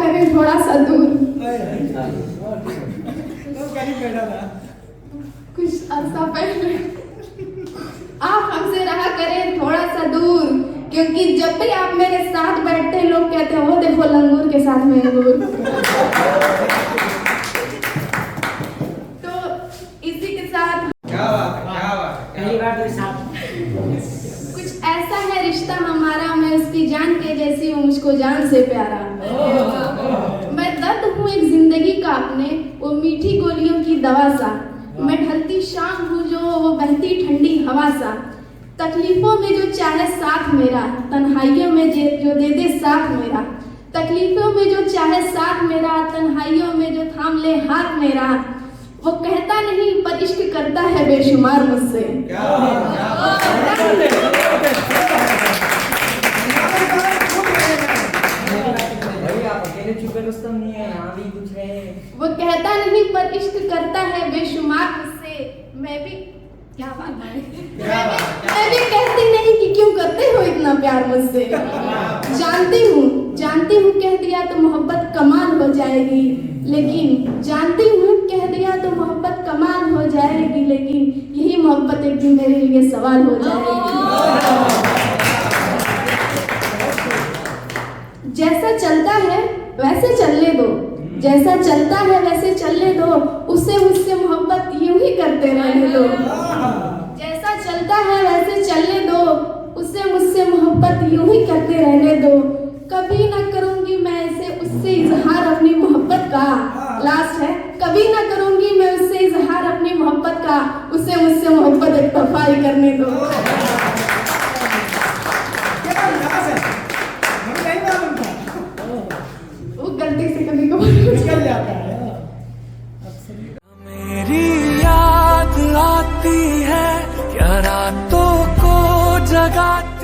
करें थोड़ा सा दूर। कुछ अर्सा पहले आप हमसे रहा करें थोड़ा सा दूर, क्योंकि जब भी आप मेरे साथ बैठते हैं लोग कहते हैं वो देखो लंगूर के साथ में अंगूर। तो इसी के साथ कुछ ऐसा है रिश्ता हमारा, मैं उसकी जान के जैसी हूँ, मुझको जान से प्यारा। मैं दर्द हूँ एक जिंदगी का अपने, वो मीठी गोलियों की दवा सा। मैं ढलती शाम हूँ जो वो बहती ठंडी हवा सा। तकलीफों में जो चाहे साथ मेरा, तन्हाइयों में जो दे दे साथ मेरा। तकलीफों में जो चाहे साथ मेरा, तन्हाइयों में जो थाम ले हाथ मेरा। वो कहता नहीं पर इश्क करता है बेशुमार मुझसे। वो कहता नहीं पर इश्क करता है बेशुमार मुझसे। मैं भी क्या बात है, मैं भी कहती नहीं कि क्यों करते हो इतना प्यार मुझसे। जानती हूँ कह दिया तो मोहब्बत कमाल हो जाएगी, लेकिन जानती हूँ कह दिया तो मोहब्बत कमाल हो जाएगी, लेकिन यही मोहब्बत एक दिन मेरे लिए सवाल हो जाएगी। जैसा चलता है वैसे चलने दो, जैसा चलता है वैसे चलने दो, उससे मुझसे मोहब्बत यूं ही करते रहने दो। जैसा चलता है वैसे चलने दो, उससे मुझसे मोहब्बत यूं ही करते रहने दो। कभी ना करूंगी मैं ऐसे उससे इजहार अपनी मोहब्बत का। लास्ट है, कभी ना करूंगी मैं उससे इजहार अपनी मोहब्बत का, उससे मुझसे मोहब्बत एक दफा ही करने दो। गलती से कभी कभी निकल जाता है। मेरी याद आती है क्या रातों को जगाती